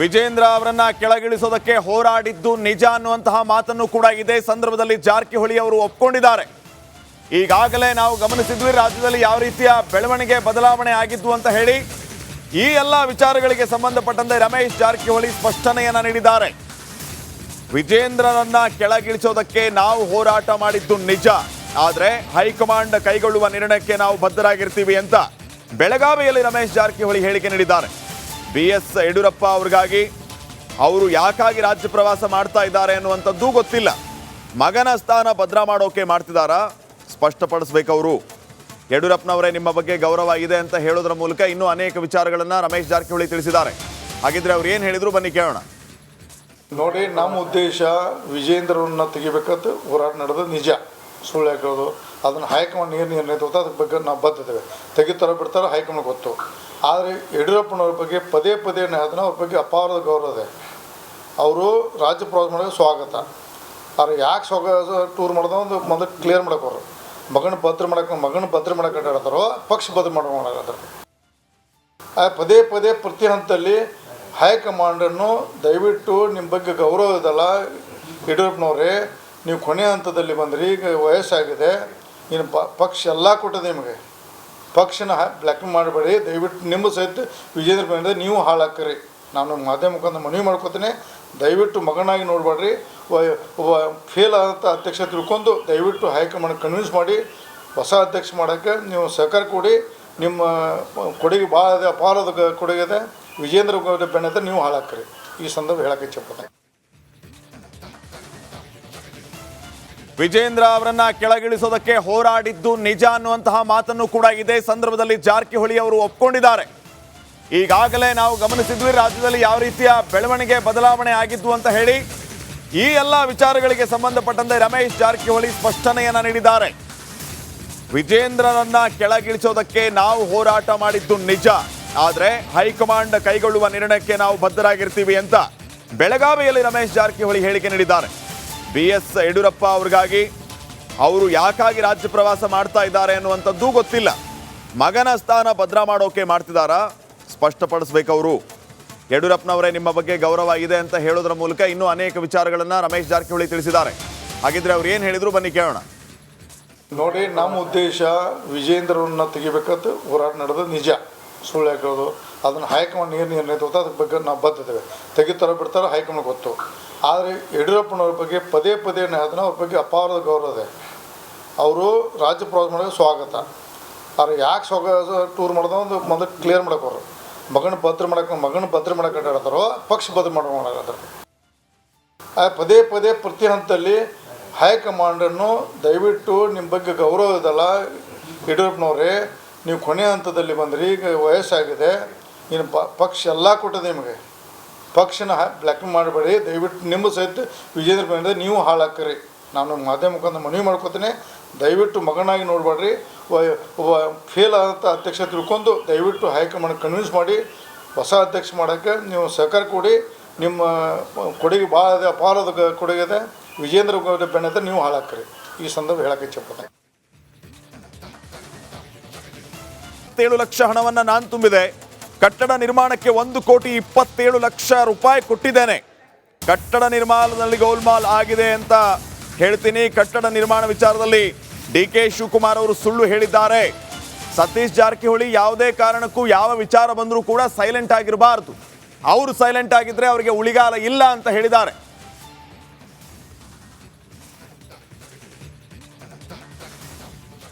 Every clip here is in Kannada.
ವಿಜೇಂದ್ರ ಅವರನ್ನ ಕೆಳಗಿಳಿಸೋದಕ್ಕೆ ಹೋರಾಡಿದ್ದು ನಿಜ ಅನ್ನುವಂತಹ ಮಾತನ್ನು ಕೂಡ ಇದೇ ಸಂದರ್ಭದಲ್ಲಿ ಜಾರಕಿಹೊಳಿ ಅವರು ಒಪ್ಕೊಂಡಿದ್ದಾರೆ. ಈಗಾಗಲೇ ನಾವು ಗಮನಿಸಿದ್ವಿ ರಾಜ್ಯದಲ್ಲಿ ಯಾವ ರೀತಿಯ ಬೆಳವಣಿಗೆ ಬದಲಾವಣೆ ಆಗಿದ್ದು ಅಂತ ಹೇಳಿ. ಈ ಎಲ್ಲ ವಿಚಾರಗಳಿಗೆ ಸಂಬಂಧಪಟ್ಟಂತೆ ರಮೇಶ್ ಜಾರಕಿಹೊಳಿ ಸ್ಪಷ್ಟನೆಯನ್ನ ನೀಡಿದ್ದಾರೆ. ವಿಜೇಂದ್ರರನ್ನ ಕೆಳಗಿಳಿಸೋದಕ್ಕೆ ನಾವು ಹೋರಾಟ ಮಾಡಿದ್ದು ನಿಜ, ಆದರೆ ಹೈಕಮಾಂಡ್ ಕೈಗೊಳ್ಳುವ ನಿರ್ಣಯಕ್ಕೆ ನಾವು ಬದ್ಧರಾಗಿರ್ತೀವಿ ಅಂತ ಬೆಳಗಾವಿಯಲ್ಲಿ ರಮೇಶ್ ಜಾರಕಿಹೊಳಿ ಹೇಳಿಕೆ ನೀಡಿದ್ದಾರೆ. BS ಯಡಿಯೂರಪ್ಪ ಅವ್ರಿಗಾಗಿ ಅವರು ಯಾಕಾಗಿ ರಾಜ್ಯ ಪ್ರವಾಸ ಮಾಡ್ತಾ ಇದ್ದಾರೆ ಅನ್ನುವಂಥದ್ದು ಗೊತ್ತಿಲ್ಲ. ಮಗನ ಸ್ಥಾನ ಭದ್ರ ಮಾಡೋಕೆ ಮಾಡ್ತಿದ್ದಾರಾ ಸ್ಪಷ್ಟಪಡಿಸ್ಬೇಕು ಅವರು. ಯಡಿಯೂರಪ್ಪನವರೇ ನಿಮ್ಮ ಬಗ್ಗೆ ಗೌರವ ಇದೆ ಅಂತ ಹೇಳೋದ್ರ ಮೂಲಕ ಇನ್ನೂ ಅನೇಕ ವಿಚಾರಗಳನ್ನು ರಮೇಶ್ ಜಾರಕಿಹೊಳಿ ತಿಳಿಸಿದ್ದಾರೆ. ಹಾಗಿದ್ರೆ ಅವ್ರು ಏನು ಹೇಳಿದ್ರು ಬನ್ನಿ ಕೇಳೋಣ. ನೋಡಿ, ನಮ್ಮ ಉದ್ದೇಶ ವಿಜೇಂದ್ರರನ್ನ ತೆಗಿಬೇಕಂತ ಹೋರಾಟ ನಡೆದು ನಿಜ, ಸುಳ್ಳು ಹಾಕೋದು. ಅದನ್ನು ಹೈಕಮಾಂಡ್ ಏನು ನಿರ್ಣಯ ತಗೋತ ಅದ್ರ ಬಗ್ಗೆ ನಾವು ಬದ್ಧತೇವೆ. ತೆಗಿತಾರೋ ಬಿಡ್ತಾರೋ ಹೈಕಮಾಂಡ್ ಗೊತ್ತು. ಆದರೆ ಯಡಿಯೂರಪ್ಪನವ್ರ ಬಗ್ಗೆ ಪದೇ ಪದೇ ಅದನ್ನು ಅವ್ರ ಬಗ್ಗೆ ಅಪಾರದ ಗೌರವ ಇದೆ. ಅವರು ರಾಜ್ಯ ಪ್ರವಾಸ ಮಾಡೋಕ್ಕೆ ಸ್ವಾಗತ. ಆದರೆ ಯಾಕೆ ಟೂರ್ ಮಾಡೋದು ಒಂದು ಮೊದಲು ಕ್ಲಿಯರ್ ಮಾಡೋಕೆ ಮಗನ ಭದ್ರ ಮಾಡಕ್ಕೆ ಹೇಳ್ತಾರೋ ಪಕ್ಷ ಭದ್ರ ಮಾಡೋಕೆ. ಪದೇ ಪದೇ ಪ್ರತಿ ಹಂತದಲ್ಲಿ ಹೈಕಮಾಂಡನ್ನು ದಯವಿಟ್ಟು ನಿಮ್ಮ ಬಗ್ಗೆ ಗೌರವ ಇದಲ್ಲ ಯಡಿಯೂರಪ್ಪನವರೇ, ನೀವು ಕೊನೆಯ ಹಂತದಲ್ಲಿ ಬಂದ್ರಿ, ಈಗ ವಯಸ್ಸಾಗಿದೆ, ಇನ್ನು ಪಕ್ಷ ಎಲ್ಲ ಕೊಟ್ಟದೆ ನಿಮಗೆ, ಪಕ್ಷನ ಬ್ಲ್ಯಾಕ್ ಮಾಡಬೇಡಿ, ದಯವಿಟ್ಟು ನಿಮ್ಮ ಸಹಿತ ವಿಜೇಂದ್ರ ಬಂದರೆ ನೀವು ಹಾಳಾಕ್ರಿ. ನಾನು ಮಾಧ್ಯಮ ಮುಖಾಂತರ ಮನವಿ ಮಾಡ್ಕೋತೀನಿ, ದಯವಿಟ್ಟು ಮಗನಾಗಿ ನೋಡಬೇಡ್ರಿ. ಫೇಲ್ ಆದಂಥ ಅಧ್ಯಕ್ಷ ತಿಳ್ಕೊಂಡು ದಯವಿಟ್ಟು ಹೈಕಮಾಂಡ್ ಕನ್ವಿನ್ಸ್ ಮಾಡಿ ಹೊಸ ಅಧ್ಯಕ್ಷ ಮಾಡೋಕ್ಕೆ ನೀವು ಸಹಕಾರ ಕೊಡಿ. ನಿಮ್ಮ ಕೊಡುಗೆ ಭಾಳ ಇದೆ, ಅಪಾರದ ಕೊಡುಗೆ ಇದೆ. ವಿಜೇಂದ್ರ ಬೆನ್ನತ್ತ ನೀವು ಹಾಳಾಕ್ರಿ. ಈ ಸಂದರ್ಭ ಹೇಳಕ್ಕೆ ಇಚ್ಛೆಪಡ್ತೀನಿ. ವಿಜೇಂದ್ರ ಅವರನ್ನ ಕೆಳಗಿಳಿಸೋದಕ್ಕೆ ಹೋರಾಡಿದ್ದು ನಿಜ ಅನ್ನುವಂತಹ ಮಾತನ್ನು ಕೂಡ ಇದೇ ಸಂದರ್ಭದಲ್ಲಿ ಜಾರಕಿಹೊಳಿ ಅವರು ಒಪ್ಕೊಂಡಿದ್ದಾರೆ. ಈಗಾಗಲೇ ನಾವು ಗಮನಿಸಿದ್ವಿ ರಾಜ್ಯದಲ್ಲಿ ಯಾವ ರೀತಿಯ ಬೆಳವಣಿಗೆ ಬದಲಾವಣೆ ಆಗಿದ್ದು ಅಂತ ಹೇಳಿ. ಈ ಎಲ್ಲ ವಿಚಾರಗಳಿಗೆ ಸಂಬಂಧಪಟ್ಟಂತೆ ರಮೇಶ್ ಜಾರಕಿಹೊಳಿ ಸ್ಪಷ್ಟನೆಯನ್ನ ನೀಡಿದ್ದಾರೆ. ವಿಜೇಂದ್ರರನ್ನ ಕೆಳಗಿಳಿಸೋದಕ್ಕೆ ನಾವು ಹೋರಾಟ ಮಾಡಿದ್ದು ನಿಜ, ಆದರೆ ಹೈಕಮಾಂಡ್ ಕೈಗೊಳ್ಳುವ ನಿರ್ಣಯಕ್ಕೆ ನಾವು ಬದ್ಧರಾಗಿರ್ತೀವಿ ಅಂತ ಬೆಳಗಾವಿಯಲ್ಲಿ ರಮೇಶ್ ಜಾರಕಿಹೊಳಿ ಹೇಳಿಕೆ ನೀಡಿದ್ದಾರೆ. BS ಯಡಿಯೂರಪ್ಪ ಅವ್ರಿಗಾಗಿ ಅವರು ಯಾಕಾಗಿ ರಾಜ್ಯ ಪ್ರವಾಸ ಮಾಡ್ತಾ ಇದ್ದಾರೆ ಅನ್ನುವಂಥದ್ದು ಗೊತ್ತಿಲ್ಲ. ಮಗನ ಸ್ಥಾನ ಭದ್ರ ಮಾಡೋಕೆ ಮಾಡ್ತಿದ್ದಾರಾ ಸ್ಪಷ್ಟಪಡಿಸ್ಬೇಕು ಅವರು. ಯಡಿಯೂರಪ್ಪನವರೇ ನಿಮ್ಮ ಬಗ್ಗೆ ಗೌರವ ಇದೆ ಅಂತ ಹೇಳೋದ್ರ ಮೂಲಕ ಇನ್ನೂ ಅನೇಕ ವಿಚಾರಗಳನ್ನು ರಮೇಶ್ ಜಾರಕಿಹೊಳಿ ತಿಳಿಸಿದ್ದಾರೆ. ಹಾಗಿದ್ರೆ ಅವ್ರು ಏನು ಹೇಳಿದ್ರು ಬನ್ನಿ ಕೇಳೋಣ. ನೋಡಿ, ನಮ್ಮ ಉದ್ದೇಶ ವಿಜೇಂದ್ರರನ್ನ ತೆಗಿಬೇಕಂತ ಹೋರಾಟ ನಡೆದು ನಿಜ, ಸುಳ್ಳು ಹಾಕೋದು. ಅದನ್ನು ಹೈಕಮಾಂಡ್ ಏನು ನಿರ್ಣಯ ತಗೋತ ಅದ್ರ ಬಗ್ಗೆ ನಾವು ಬದ್ಧತೇವೆ. ತೆಗಿತಾರೋ ಬಿಡ್ತಾರೋ ಹೈಕಮಾಂಡ್ ಗೊತ್ತು. ಆದರೆ ಯಡಿಯೂರಪ್ಪನವ್ರ ಬಗ್ಗೆ ಪದೇ ಪದೇ ಅದನ್ನು ಅವ್ರ ಬಗ್ಗೆ ಅಪಾರದ ಗೌರವ ಇದೆ. ಅವರು ರಾಜ್ಯ ಪ್ರವಾಸ ಮಾಡೋಕ್ಕೆ ಸ್ವಾಗತ. ಆದರೆ ಯಾಕೆ ಟೂರ್ ಮಾಡೋದು ಒಂದು ಮೊದಲು ಕ್ಲಿಯರ್ ಮಾಡೋಕೆ ಮಗನ ಭದ್ರ ಮಾಡಕ್ಕೆ ಹೇಳ್ತಾರೋ ಪಕ್ಷ ಭದ್ರ ಮಾಡೋಕೆ. ಪದೇ ಪದೇ ಪ್ರತಿ ಹಂತದಲ್ಲಿ ಹೈಕಮಾಂಡನ್ನು ದಯವಿಟ್ಟು ನಿಮ್ಮ ಬಗ್ಗೆ ಗೌರವ ಇದಲ್ಲ ಯಡಿಯೂರಪ್ಪನವರೇ, ನೀವು ಕೊನೆಯ ಹಂತದಲ್ಲಿ ಬಂದ್ರಿ, ಈಗ ವಯಸ್ಸಾಗಿದೆ, ಇನ್ನು ಪಕ್ಷ ಎಲ್ಲ ಕೊಟ್ಟದೆ ನಿಮಗೆ, ಪಕ್ಷನ ಬ್ಲ್ಯಾಕ್ ಮಾಡಬೇಡಿ, ದಯವಿಟ್ಟು ನಿಮ್ಮ ಸಹಿತ ವಿಜೇಂದ್ರ ಬಂದರೆ ನೀವು ಹಾಳಾಕ್ರಿ. ನಾನು ಮಾಧ್ಯಮ ಮುಖಾಂತರ ಮನವಿ ಮಾಡ್ಕೋತೀನಿ, ದಯವಿಟ್ಟು ಮಗನಾಗಿ ನೋಡಬೇಡ್ರಿ. ಫೇಲ್ ಆದಂಥ ಅಧ್ಯಕ್ಷ ತಿಳ್ಕೊಂಡು ದಯವಿಟ್ಟು ಹೈಕಮಾಂಡ್ ಕನ್ವಿನ್ಸ್ ಮಾಡಿ ಹೊಸ ಅಧ್ಯಕ್ಷ ಮಾಡೋಕ್ಕೆ ನೀವು ಸಹಕಾರ ಕೊಡಿ. ನಿಮ್ಮ ಕೊಡುಗೆ ಭಾಳ ಇದೆ, ಅಪಾರದ ಕೊಡುಗೆ ಇದೆ. ವಿಜೇಂದ್ರ ಬೆನ್ನತ್ತ ನೀವು ಹಾಳಾಕ್ರಿ. ಈ ಸಂದರ್ಭ ಹೇಳಕ್ಕೆ ಇಚ್ಛೆಪಡ್ತೀನಿ. 7 ಲಕ್ಷ ಹಣವನ್ನು ನಾನು ತುಂಬಿದೆ. ಕಟ್ಟಡ ನಿರ್ಮಾಣಕ್ಕೆ 1,27 ಲಕ್ಷ ರೂಪಾಯಿ ಕೊಟ್ಟಿದ್ದೇನೆ. ಕಟ್ಟಡ ನಿರ್ಮಾಣದಲ್ಲಿ ಗೋಲ್ಮಾಲ್ ಆಗಿದೆ ಅಂತ ಹೇಳ್ತೀನಿ. ಕಟ್ಟಡ ನಿರ್ಮಾಣ ವಿಚಾರದಲ್ಲಿ DK ಶಿವಕುಮಾರ್ ಅವರು ಸುಳ್ಳು ಹೇಳಿದ್ದಾರೆ. ಸತೀಶ್ ಜಾರಕಿಹೊಳಿ ಯಾವುದೇ ಕಾರಣಕ್ಕೂ ಯಾವ ವಿಚಾರ ಬಂದರೂ ಕೂಡ ಸೈಲೆಂಟ್ ಆಗಿರಬಾರ್ದು. ಅವರು ಸೈಲೆಂಟ್ ಆಗಿದ್ರೆ ಅವರಿಗೆ ಉಳಿಗಾಲ ಇಲ್ಲ ಅಂತ ಹೇಳಿದ್ದಾರೆ.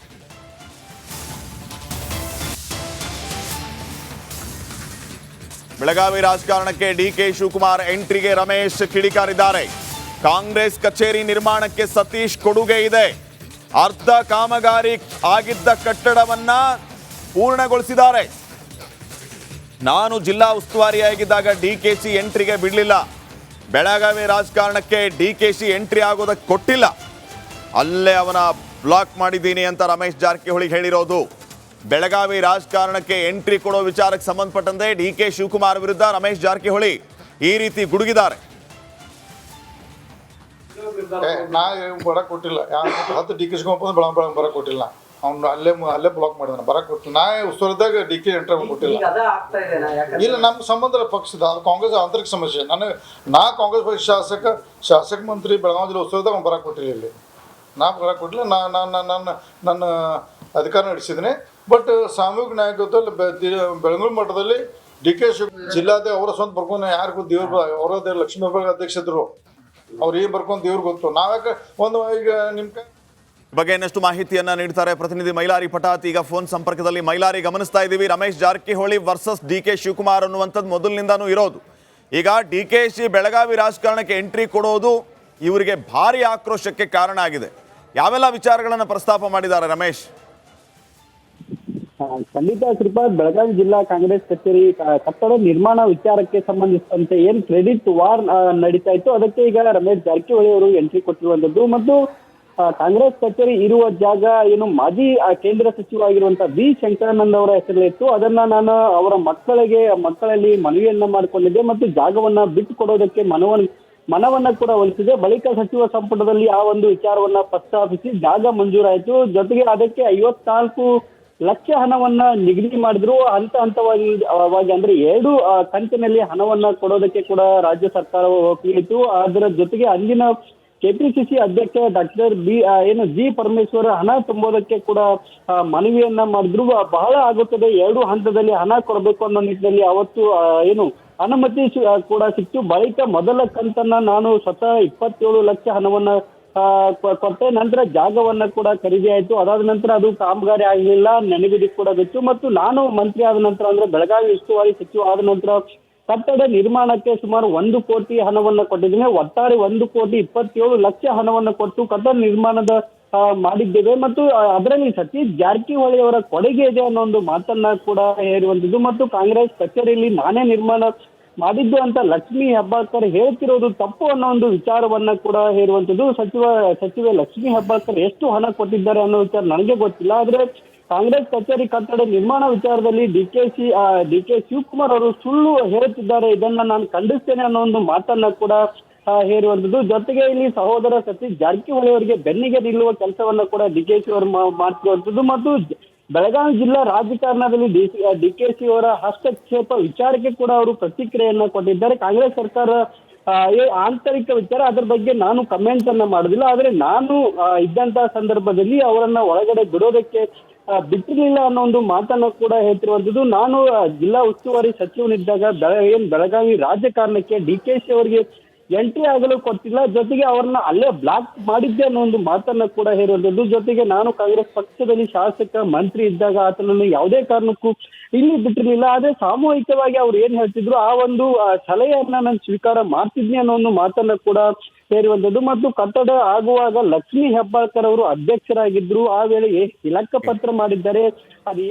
ಬೆಳಗಾವಿ ರಾಜಕಾರಣಕ್ಕೆ DK ಶಿವಕುಮಾರ್ ಎಂಟ್ರಿಗೆ ರಮೇಶ್ ಕಿಡಿಕಾರಿದ್ದಾರೆ. ಕಾಂಗ್ರೆಸ್ ಕಚೇರಿ ನಿರ್ಮಾಣಕ್ಕೆ ಸತೀಶ್ ಕೊಡುಗೆ ಇದೆ. ಅರ್ಧ ಕಾಮಗಾರಿ ಆಗಿದ್ದ ಕಟ್ಟಡವನ್ನ ಪೂರ್ಣಗೊಳಿಸಿದ್ದಾರೆ. ನಾನು ಜಿಲ್ಲಾ ಉಸ್ತುವಾರಿಯಾಗಿದ್ದಾಗ DKC ಎಂಟ್ರಿಗೆ ಬಿಡಲಿಲ್ಲ. ಬೆಳಗಾವಿ ರಾಜಕಾರಣಕ್ಕೆ DKC ಎಂಟ್ರಿ ಆಗೋದಕ್ಕೆ ಕೊಟ್ಟಿಲ್ಲ, ಅಲ್ಲೇ ಅವನ ಬ್ಲಾಕ್ ಮಾಡಿದ್ದೀನಿ ಅಂತ ರಮೇಶ್ ಜಾರಕಿಹೊಳಿ ಹೇಳಿರೋದು. ಬೆಳಗಾವಿ ರಾಜಕಾರಣಕ್ಕೆ ಎಂಟ್ರಿ ಕೊಡೋ ವಿಚಾರಕ್ಕೆ ಸಂಬಂಧಪಟ್ಟಂತೆ DK ಶಿವಕುಮಾರ್ ವಿರುದ್ಧ ರಮೇಶ್ ಜಾರಕಿಹೊಳಿ ಈ ರೀತಿ ಗುಡುಗಿದ್ದಾರೆ. ನಾ ಬರಕ್ಕೆ ಕೊಟ್ಟಿಲ್ಲ, 10 DK ಶಿವಕುಮಾರ್ ಬರಕ್ಕೆ ಕೊಟ್ಟಿಲ್ಲ. ಅವ್ನು ಅಲ್ಲೇ ಬ್ಲಾಕ್ ಮಾಡಿದಾನೆ ಬರಕ್ಕೆ ಕೊಟ್ಟಿಲ್ಲ. ನಾ ಉಸ್ತುವಾರಿದಾಗ ಡಿ ಕೆ ಎಂಟ್ರಿ ಕೊಟ್ಟಿಲ್ಲ. ಇಲ್ಲ, ನಮ್ಮ ಸಂಬಂಧ ಪಕ್ಷದ ಅದು ಕಾಂಗ್ರೆಸ್ ಆಂತರಿಕ ಸಮಸ್ಯೆ. ನಾ ಕಾಂಗ್ರೆಸ್ ಪಕ್ಷ ಶಾಸಕ ಮಂತ್ರಿ ಬೆಳಗಾವಿ ಜಿಲ್ಲೆ ಉಸ್ತುವಾರಿದಾಗ ಅವ್ನು ಬರಕ್ಕೆ ಕೊಟ್ಟಿಲ್ಲ. ಇಲ್ಲಿ ನಾ ಬರಕ್ಕೆ ಕೊಟ್ಟಿಲ್ಲ. ನನ್ನ ಅಧಿಕಾರ ನಡೆಸಿದ್ದೀನಿ. ಬಟ್ ಸಾಮೂಹಿಕ ನಾಯಕತ್ವದಲ್ಲಿ ಬೆಳಗಾವಿ ಮಟ್ಟದಲ್ಲಿ ಡಿ ಕೆ ಜಿಲ್ಲಾದ ಅವರ ಸ್ವಂತ ಬರ್ಕೊಂಡು ಯಾರಿಗೂ ದೇವ್ರ ಅವರದೇ ಲಕ್ಷ್ಮೀ ಅಧ್ಯಕ್ಷರು ಅವ್ರು ಏನು ಬರ್ಕೊಂಡು ದೇವ್ರಿಗೆ ಗೊತ್ತು. ನಾವ್ಯಾಕೆ ಒಂದು ಈಗ ನಿಮ್ಮ ಬಗ್ಗೆ ಇನ್ನಷ್ಟು ಮಾಹಿತಿಯನ್ನ ನೀಡ್ತಾರೆ ಪ್ರತಿನಿಧಿ ಮೈಲಾರಿ ಪಟಾತ್. ಈಗ ಫೋನ್ ಸಂಪರ್ಕದಲ್ಲಿ ಮೈಲಾರಿ, ಗಮನಿಸ್ತಾ ಇದ್ದೀವಿ Ramesh Jarkiholi versus D K Shivakumar ಅನ್ನುವಂಥದ್ದು ಮೊದಲಿನಿಂದಾನೂ ಇರೋದು. ಈಗ ಡಿ ಕೆ ಶಿ ಬೆಳಗಾವಿ ರಾಜಕಾರಣಕ್ಕೆ ಎಂಟ್ರಿ ಕೊಡೋದು ಇವರಿಗೆ ಭಾರಿ ಆಕ್ರೋಶಕ್ಕೆ ಕಾರಣ ಆಗಿದೆ. ಯಾವೆಲ್ಲ ವಿಚಾರಗಳನ್ನು ಪ್ರಸ್ತಾಪ ಮಾಡಿದ್ದಾರೆ ರಮೇಶ್? ಖಂಡಿತ ಶ್ರೀಪಾದ್, ಬೆಳಗಾವಿ ಜಿಲ್ಲಾ ಕಾಂಗ್ರೆಸ್ ಕಚೇರಿ ಕಟ್ಟಡ ನಿರ್ಮಾಣ ವಿಚಾರಕ್ಕೆ ಸಂಬಂಧಿಸಿದಂತೆ ಏನ್ ಕ್ರೆಡಿಟ್ ವಾರ್ ನಡೀತಾ ಇತ್ತು, ಅದಕ್ಕೆ ಈಗ ರಮೇಶ್ ಜಾರಕಿಹೊಳಿ ಅವರು ಎಂಟ್ರಿ ಕೊಟ್ಟಿರುವಂತದ್ದು. ಮತ್ತು ಕಾಂಗ್ರೆಸ್ ಕಚೇರಿ ಇರುವ ಜಾಗ ಏನು ಮಾಜಿ ಕೇಂದ್ರ ಸಚಿವ ಆಗಿರುವಂತಹ ಬಿ ಶಂಕರಾನಂದ ಅವರ ಹೆಸರಲ್ಲಿತ್ತು. ಅದನ್ನ ನಾನು ಅವರ ಮಕ್ಕಳಲ್ಲಿ ಮನವಿಯನ್ನ ಮಾಡಿಕೊಂಡಿದ್ದೆ ಮತ್ತು ಜಾಗವನ್ನ ಬಿಟ್ಟು ಕೊಡೋದಕ್ಕೆ ಮನವನ್ನ ಕೂಡ ಒಲಿಸಿದೆ. ಬಳಿಕ ಸಚಿವ ಸಂಪುಟದಲ್ಲಿ ಆ ಒಂದು ವಿಚಾರವನ್ನ ಪ್ರಸ್ತಾಪಿಸಿ ಜಾಗ ಮಂಜೂರಾಯಿತು. ಜೊತೆಗೆ ಅದಕ್ಕೆ 54 ಲಕ್ಷ ಹಣವನ್ನ ನಿಗದಿ ಮಾಡಿದ್ರು. ಹಂತವಾಗಿ ಅಂದ್ರೆ 2 ಕಂತಿನಲ್ಲಿ ಹಣವನ್ನ ಕೊಡೋದಕ್ಕೆ ಕೂಡ ರಾಜ್ಯ ಸರ್ಕಾರ ಒಪ್ಪಿತ್ತು. ಅದರ ಜೊತೆಗೆ ಅಂದಿನ ಕೆಪಿಸಿಸಿ ಅಧ್ಯಕ್ಷ ಡಾಕ್ಟರ್ ಜಿ ಪರಮೇಶ್ವರ್ ಹಣ ತುಂಬೋದಕ್ಕೆ ಕೂಡ ಮನವಿಯನ್ನ ಮಾಡಿದ್ರು. ಬಹಳ ಆಗುತ್ತದೆ, 2 ಹಂತದಲ್ಲಿ ಹಣ ಕೊಡಬೇಕು ಅನ್ನೋ ನಿಟ್ಟಿನಲ್ಲಿ ಅವತ್ತು ಅನುಮತಿ ಕೂಡ ಸಿಕ್ತು. ಬಳಿಕ ಮೊದಲ ಕಂತನ್ನ ನಾನು ಸ್ವತಃ 27 ಲಕ್ಷ ಹಣವನ್ನ ಕೊಟ್ಟೆ. ನಂತರ ಜಾಗವನ್ನ ಕೂಡ ಖರೀದಿ ಆಯ್ತು. ಅದಾದ ನಂತರ ಅದು ಕಾಮಗಾರಿ ಆಗಲಿಲ್ಲ, ನೆನಗುದಿ ಕೂಡ ಬಿತ್ತು. ಮತ್ತು ನಾನು ಮಂತ್ರಿ ಆದ ನಂತರ ಅಂದ್ರೆ ಬೆಳಗಾವಿ ಉಸ್ತುವಾರಿ ಸಚಿವ ಆದ ನಂತರ ಕಟ್ಟಡ ನಿರ್ಮಾಣಕ್ಕೆ ಸುಮಾರು 1 ಕೋಟಿ ಹಣವನ್ನ ಕೊಟ್ಟಿದ್ದೇನೆ. ಒಟ್ಟಾರೆ 1,27 ಲಕ್ಷ ಹಣವನ್ನ ಕೊಟ್ಟು ಕಟ್ಟಡ ನಿರ್ಮಾಣದ ಮಾಡಿದ್ದೇವೆ. ಮತ್ತು ಅದರಲ್ಲಿ ಸತೀಶ್ ಜಾರಕಿಹೊಳಿ ಅವರ ಕೊಡುಗೆ ಇದೆ ಅನ್ನೋ ಒಂದು ಮಾತನ್ನ ಕೂಡ ಹೇರುವಂತದ್ದು. ಮತ್ತು ಕಾಂಗ್ರೆಸ್ ಕಚೇರಿಯಲ್ಲಿ ನಾನೇ ನಿರ್ಮಾಣ ಮಾಡಿದ್ದು ಅಂತ ಲಕ್ಷ್ಮೀ ಹೆಬ್ಬಾಳ್ಕರ್ ಹೇಳ್ತಿರೋದು ತಪ್ಪು ಅನ್ನೋ ಒಂದು ವಿಚಾರವನ್ನ ಕೂಡ ಹೇರುವಂತದ್ದು. ಸಚಿವೆ ಲಕ್ಷ್ಮೀ ಹೆಬ್ಬಾಳ್ಕರ್ ಎಷ್ಟು ಹಣ ಕೊಟ್ಟಿದ್ದಾರೆ ಅನ್ನೋ ವಿಚಾರ ನನಗೆ ಗೊತ್ತಿಲ್ಲ. ಆದ್ರೆ ಕಾಂಗ್ರೆಸ್ ಕಚೇರಿ ಕಟ್ಟಡ ನಿರ್ಮಾಣ ವಿಚಾರದಲ್ಲಿ ಡಿ ಕೆ ಶಿವಕುಮಾರ್ ಅವರು ಸುಳ್ಳು ಹೇಳುತ್ತಿದ್ದಾರೆ, ಇದನ್ನ ನಾನು ಖಂಡಿಸ್ತೇನೆ ಅನ್ನೋ ಒಂದು ಮಾತನ್ನ ಕೂಡ ಹೇರುವಂತದ್ದು. ಜೊತೆಗೆ ಇಲ್ಲಿ ಸಹೋದರ ಸತೀಶ್ ಜಾರಕಿಹೊಳಿ ಅವರಿಗೆ ಬೆನ್ನಿಗೆ ನಿಲ್ಲುವ ಕೆಲಸವನ್ನ ಕೂಡ ಡಿ ಕೆ ಶಿ ಅವರು ಮಾಡ್ತಿರುವಂತದ್ದು. ಮತ್ತು ಬೆಳಗಾವಿ ಜಿಲ್ಲಾ ರಾಜಕಾರಣದಲ್ಲಿ ಡಿ ಕೆ ಶಿ ಅವರ ಹಸ್ತಕ್ಷೇಪ ವಿಚಾರಕ್ಕೆ ಕೂಡ ಅವರು ಪ್ರತಿಕ್ರಿಯೆಯನ್ನ ಕೊಟ್ಟಿದ್ದಾರೆ. ಕಾಂಗ್ರೆಸ್ ಸರ್ಕಾರ ಆಂತರಿಕ ವಿಚಾರ, ಅದರ ಬಗ್ಗೆ ನಾನು ಕಮೆಂಟ್ ಅನ್ನ ಮಾಡುದಿಲ್ಲ. ಆದ್ರೆ ನಾನು ಇದ್ದಂತಹ ಸಂದರ್ಭದಲ್ಲಿ ಅವರನ್ನ ಒಳಗಡೆ ಬಿಡೋದಕ್ಕೆ ಬಿಟ್ಟಿರಲಿಲ್ಲ ಅನ್ನೋ ಒಂದು ಮಾತನ್ನು ಕೂಡ ಹೇಳ್ತಿರುವಂತದ್ದು. ನಾನು ಜಿಲ್ಲಾ ಉಸ್ತುವಾರಿ ಸಚಿವನಿದ್ದಾಗ ಬೆಳಗಾವಿ ರಾಜಕಾರಣಕ್ಕೆ ಡಿ ಕೆ ಶಿ ಅವರಿಗೆ ಎಂಟ್ರಿ ಆಗಲು ಕೊಟ್ಟಿಲ್ಲ. ಜೊತೆಗೆ ಅವ್ರನ್ನ ಅಲ್ಲೇ ಬ್ಲಾಕ್ ಮಾಡಿದ್ದೆ ಅನ್ನೋ ಒಂದು ಮಾತನ್ನ ಕೂಡ ಹೇರುವಂತದ್ದು. ಜೊತೆಗೆ ನಾನು ಕಾಂಗ್ರೆಸ್ ಪಕ್ಷದಲ್ಲಿ ಶಾಸಕ ಮಂತ್ರಿ ಇದ್ದಾಗ ಆತನನ್ನು ಯಾವುದೇ ಕಾರಣಕ್ಕೂ ಇಲ್ಲಿ ಬಿಟ್ಟಿರ್ಲಿಲ್ಲ. ಆದ್ರೆ ಸಾಮೂಹಿಕವಾಗಿ ಅವ್ರು ಏನ್ ಹೇಳ್ತಿದ್ರು ಆ ಒಂದು ಸಲಹೆಯನ್ನ ನಾನು ಸ್ವೀಕಾರ ಮಾಡ್ತಿದ್ನಿ ಅನ್ನೋ ಒಂದು ಮಾತನ್ನ ಕೂಡ ಸೇರುವಂತದ್ದು. ಮತ್ತು ಕಟ್ಟಡ ಆಗುವಾಗ ಲಕ್ಷ್ಮೀ ಹೆಬ್ಬಾಳ್ಕರ್ ಅವರು ಅಧ್ಯಕ್ಷರಾಗಿದ್ರು. ಆ ವೇಳೆ ಇಲಕ್ಕ ಪತ್ರ ಮಾಡಿದ್ದಾರೆ. ಅದೇ